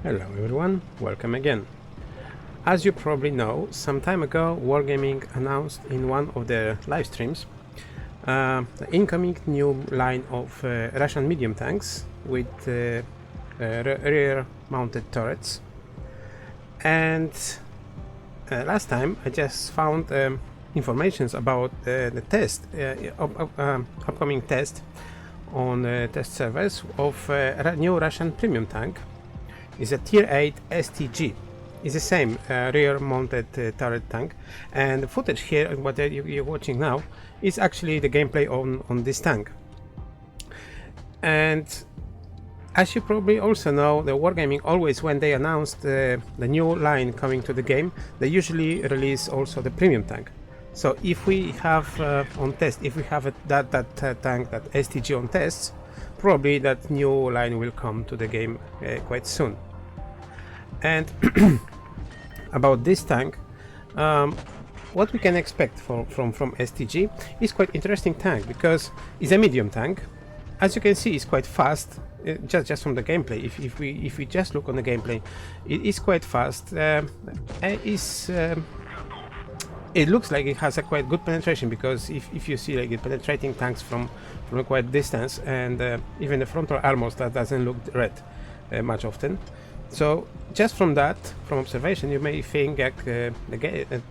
Hello everyone, welcome again. As you probably know, some time ago Wargaming announced in one of their live streams the incoming new line of Russian medium tanks with rear mounted turrets. And last time I just found informations about the test, upcoming test on test servers of a new Russian premium tank. Is a tier 8 STG. It's the same rear mounted turret tank, and the footage here, what you're watching now, is actually the gameplay on this tank. And as you probably also know, the Wargaming always, when they announce the new line coming to the game, they usually release also the premium tank. So if we have on test, if we have that tank, that STG on tests, probably that new line will come to the game quite soon. And about this tank, what we can expect from STG is quite interesting tank, because it's a medium tank. As you can see, it's quite fast. Just from the gameplay, if we just look on the gameplay, it is quite fast. It looks like it has a quite good penetration, because if you see like it penetrating tanks from a quite distance, and even the frontal armors, that doesn't look red much often. So just from that, from observation, you may think that the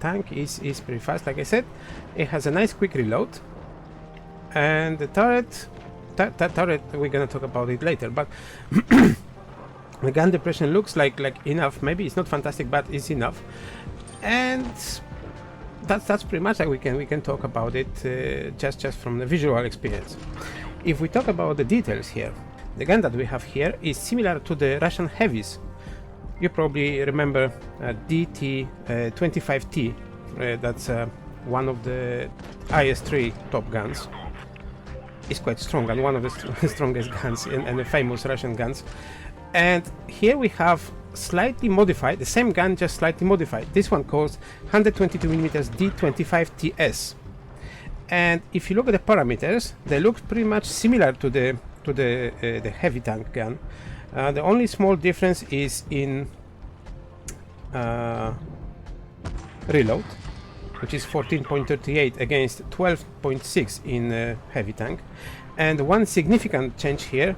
tank is pretty fast. Like I said, it has a nice quick reload, and the turret, that turret, we're gonna talk about it later, but the gun depression looks like enough. Maybe it's not fantastic, but it's enough, and that's pretty much like we can talk about it just from the visual experience. If we talk about the details here, the gun that we have here is similar to the Russian heavies. You probably remember DT-25T, that's one of the IS-3 top guns. It's quite strong and one of the strongest guns and the famous Russian guns. And here we have slightly modified, the same gun, just slightly modified. This one calls 122mm D25TS. And if you look at the parameters, they look pretty much similar to the heavy tank gun. The only small difference is in reload, which is 14.38 against 12.6 in heavy tank. And one significant change here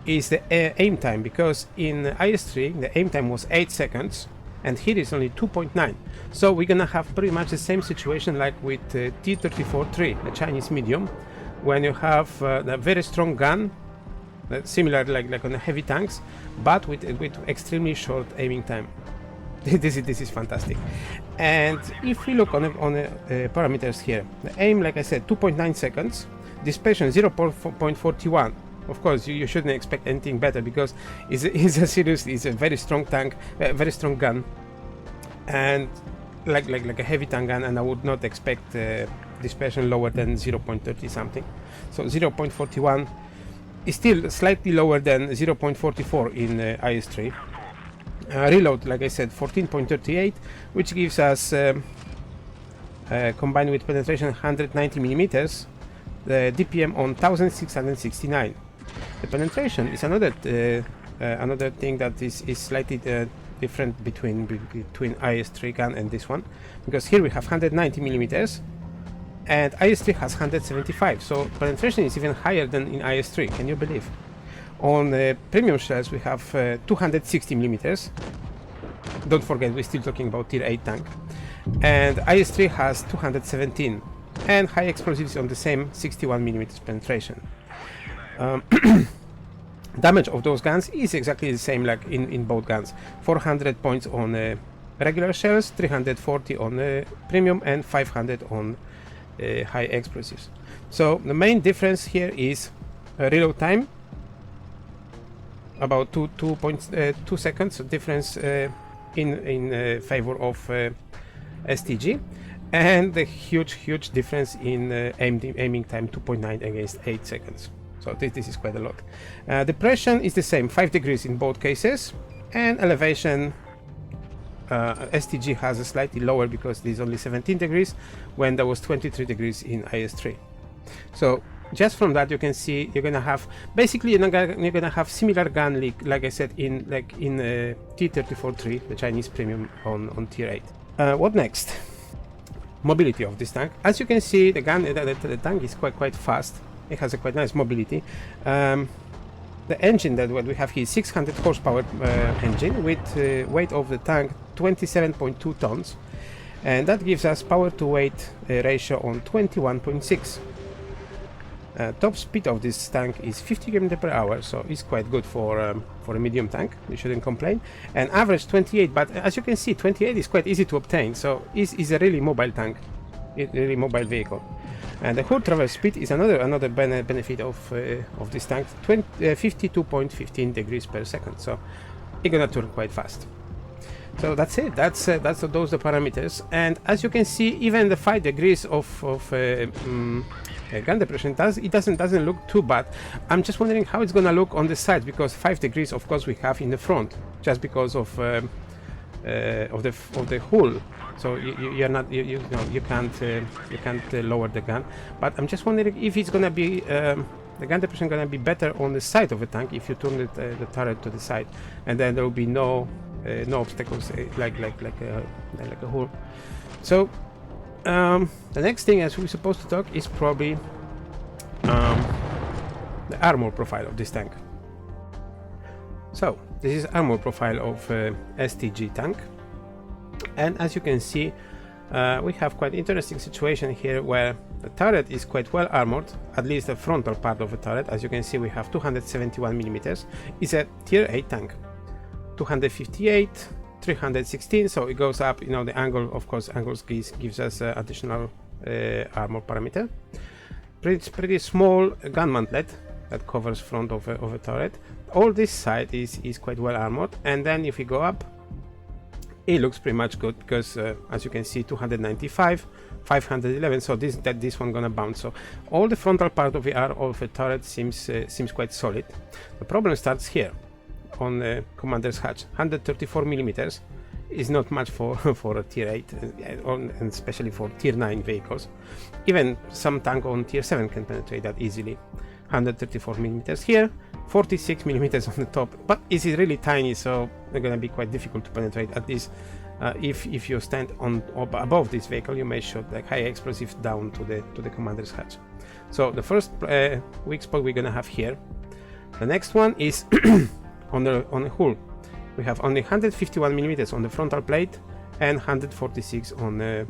is the aim time, because in IS-3 the aim time was 8 seconds and here is only 2.9. So we're gonna have pretty much the same situation like with T-34-3, the Chinese medium, when you have a very strong gun, similar like on the heavy tanks, but with extremely short aiming time. This is fantastic. And if we look on the parameters here, the aim, like I said, 2.9 seconds, dispersion 0.41. Of course, you shouldn't expect anything better, because it's a very strong tank, very strong gun, and like a heavy tank gun, and I would not expect dispersion lower than 0.30 something. So 0.41 is still slightly lower than 0.44 in IS-3. Reload, like I said, 14.38, which gives us, combined with penetration 190mm, the DPM on 1669. The penetration is another thing that is slightly different between IS-3 gun and this one, because here we have 190mm and IS-3 has 175, so penetration is even higher than in IS-3. Can you believe? On premium shells we have 260mm. Don't forget, we're still talking about tier 8 tank. And IS-3 has 217, and high explosives on the same 61mm penetration. Damage of those guns is exactly the same like in both guns. 400 points on regular shells, 340 on premium, and 500 on high explosives. So the main difference here is reload time, about 2 seconds difference in favor of STG, and the huge difference in aiming time, 2.9 against 8 seconds. So this is quite a lot. Depression is the same, 5 degrees in both cases, and elevation, STG has a slightly lower, because it is only 17 degrees when there was 23 degrees in IS-3. So just from that you can see you're gonna have basically you're gonna have similar gun like I said in T-34-3, the Chinese premium on tier 8. What next? Mobility of this tank. As you can see, the tank is quite fast. It has a quite nice mobility. The engine that what we have here is 600 horsepower engine with weight of the tank 27.2 tons, and that gives us power to weight ratio on 21.6. Top speed of this tank is 50 km per hour, so it's quite good for a medium tank. You shouldn't complain. And average 28, but as you can see, 28 is quite easy to obtain, so it's a really mobile tank, really mobile vehicle. And the whole travel speed is another benefit of this tank, 52.15 degrees per second, so it's gonna turn quite fast. So that's it. That's those the parameters. And as you can see, even the 5 degrees of gun depression doesn't look too bad. I'm just wondering how it's gonna look on the side, because 5 degrees, of course, we have in the front, just because of the hull. So you can't lower the gun. But I'm just wondering if it's gonna be the gun depression gonna be better on the side of the tank if you turn the turret to the side, and then there will be no obstacles like a hull. So the next thing as we're supposed to talk is probably the armor profile of this tank. So this is armor profile of STG tank, and as you can see, we have quite interesting situation here where the turret is quite well armored, at least the frontal part of the turret. As you can see, we have 271 millimeters. It's a tier 8 tank. 258, 316, so it goes up, you know, the angle, of course, angles gives us additional armor parameter. Pretty small gun mantlet that covers front of a turret. All this side is quite well armored, and then if we go up, it looks pretty much good, because as you can see, 295, 511, so this one gonna bounce. So all the frontal part of the turret seems quite solid. The problem starts here on the commander's hatch. 134 millimeters is not much for a tier 8, and especially for tier 9 vehicles. Even some tank on tier 7 can penetrate that easily. 134 millimeters here, 46 millimeters on the top, but it is really tiny, so they're gonna be quite difficult to penetrate. At least if you stand on above this vehicle, you may shoot like high explosives down to the commander's hatch. So the first weak spot we're gonna have here. The next one is on the hull. We have only 151 millimeters on the frontal plate and 146 on the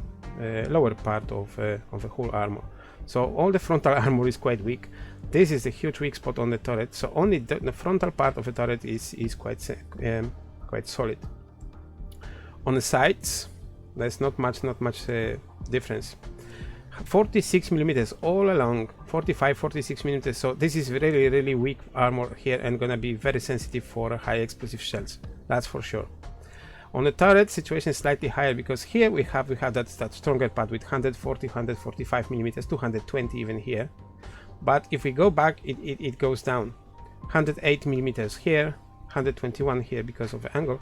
lower part of the hull armor. So all the frontal armor is quite weak. This is a huge weak spot on the turret, so only the frontal part of the turret is quite solid. On the sides, there's not much difference. 46 millimeters all along, 45, 46 millimeters. So this is really weak armor here, and gonna be very sensitive for high explosive shells. That's for sure. On the turret, situation is slightly higher, because here we have that stronger part with 140, 145 millimeters, 220 even here. But if we go back, it goes down. 108 millimeters here, 121 here because of the angle,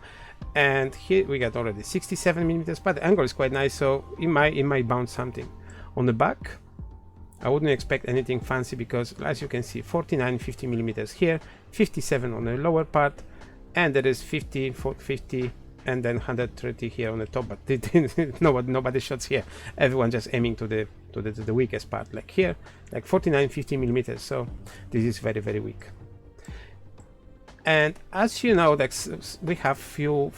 and here we got already 67 millimeters. But the angle is quite nice, so it might bounce something. On the back, I wouldn't expect anything fancy, because as you can see, 49, 50 millimeters here, 57 on the lower part, and there is 50, 50, and then 130 here on the top. But nobody shots here. Everyone just aiming to the weakest part, like here, like 49, 50 millimeters. So this is very weak. And as you know, we have few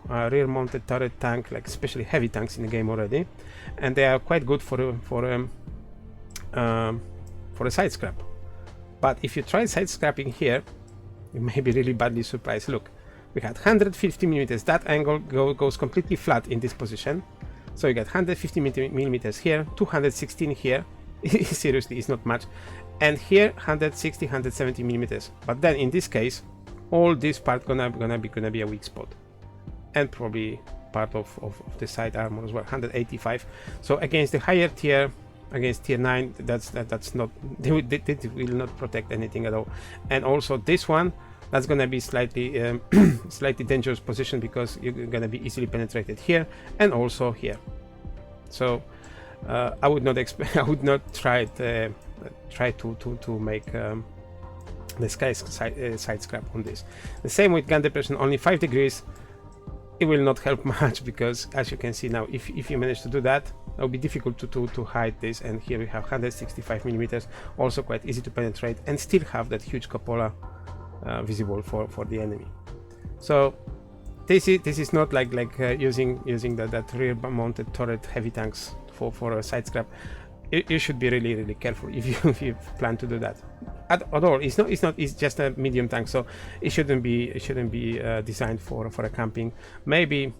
rear-mounted turret tank, like especially heavy tanks in the game already, and they are quite good for a side scrap. But if you try side scrapping here, you may be really badly surprised. Look, we had 150 millimeters. That angle goes completely flat in this position. So you got 150 millimeters here, 216 here. Seriously, it's not much. And here 160, 170 millimeters. But then in this case, all this part gonna be a weak spot, and probably part of the side armor as well. 185. So against the higher tier, against tier 9, that's not, they will not protect anything at all. And also this one, that's gonna be slightly slightly dangerous position, because you're gonna be easily penetrated here and also here. So I would not expect. I would not try to make the sky side scrap on this. The same with gun depression, only 5 degrees. It will not help much, because as you can see now, if you manage to do that, it will be difficult to hide this. And here we have 165 millimeters, also quite easy to penetrate, and still have that huge cupola visible for the enemy. So this is not like using that rear mounted turret heavy tanks for a side scrap. You should be really careful if you plan to do that at all. It's just a medium tank, so it shouldn't be designed for a camping. Maybe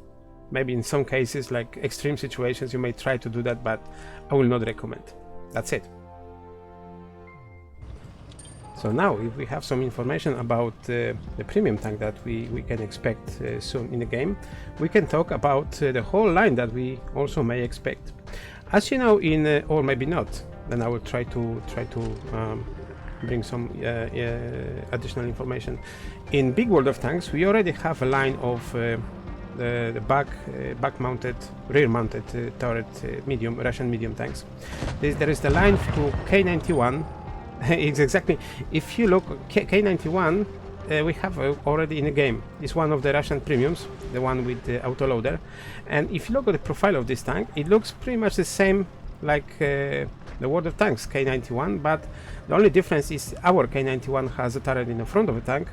in some cases, like extreme situations, you may try to do that, but I will not recommend. That's it. So now, if we have some information about the premium tank that we can expect soon in the game, we can talk about the whole line that we also may expect. As you know, or maybe not, then I will try to bring some additional information. In Big World of Tanks, we already have a line of the back-mounted, rear-mounted turret Russian medium tanks. There is the line to K91. It's exactly. If you look, K91, we have already in the game. It's one of the Russian premiums, the one with the autoloader. And if you look at the profile of this tank, it looks pretty much the same like the World of Tanks K91, but the only difference is our K91 has a turret in the front of the tank,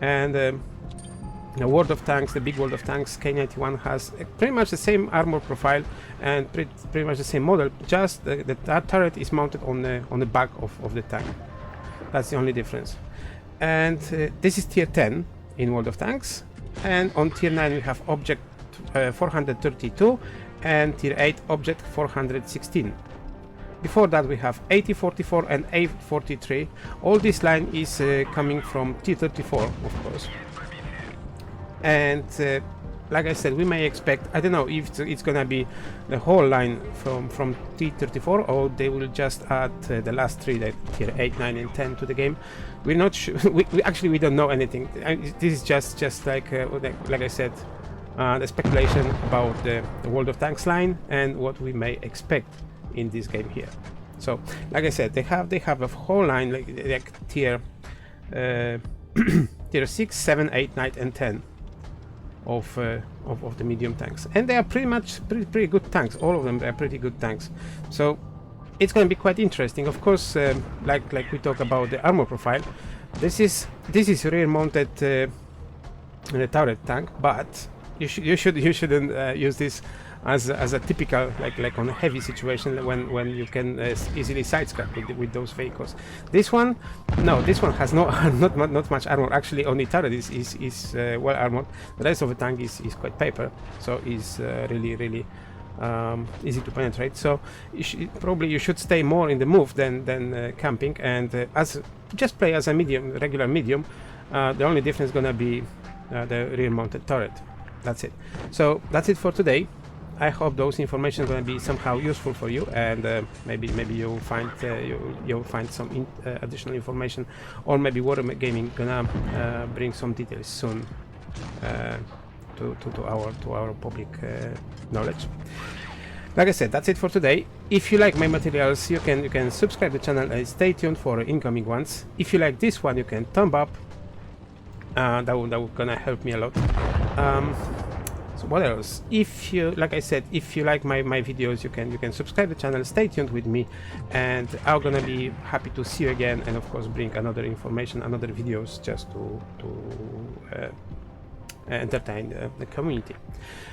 and the World of Tanks, the Big World of Tanks K91 has pretty much the same armor profile and pretty much the same model, just that turret is mounted on the back of the tank. That's the only difference. And this is tier 10 in World of Tanks, and on tier 9 we have object 432 and tier 8 object 416. Before that we have 8044 and A43. All this line is coming from tier 34, of course. And like I said, we may expect, I don't know if it's gonna be the whole line from T34, or they will just add the last 3, like tier 8, 9 and 10 to the game. We're not sure. we don't know anything. This is just like I said, the speculation about the World of Tanks line and what we may expect in this game here. So like I said, they have a whole line like tier tier 6, 7, 8, 9 and 10 of the medium tanks, and they are pretty good tanks. All of them are pretty good tanks, so it's going to be quite interesting. Of course, like we talk about the armor profile, this is rear mounted turret tank, but you shouldn't use this as a typical like on a heavy situation when you can easily side scrap with those vehicles. This one has not much armor. Actually, only turret is well armored. The rest of the tank is quite paper, so is really easy to penetrate. So probably you should stay more in the move than camping, and just play as a regular medium. The only difference is gonna be the rear mounted turret. That's it. So that's it for today. I hope those information are going to be somehow useful for you, and maybe you'll find some additional information, or maybe Wargaming gonna bring some details soon to our public knowledge. Like I said, that's it for today. If you like my materials, you can subscribe to the channel and stay tuned for incoming ones. If you like this one, you can thumb up. That would gonna help me a lot. So what else? If you, like I said, if you like my videos, you can subscribe to the channel, stay tuned with me, and I'm gonna be happy to see you again, and of course bring another information, another videos, just to entertain the community.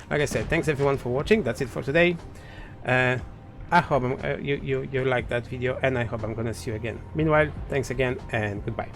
Like I said, thanks everyone for watching. That's it for today. I hope you like that video, and I hope I'm gonna see you again. Meanwhile, thanks again and goodbye.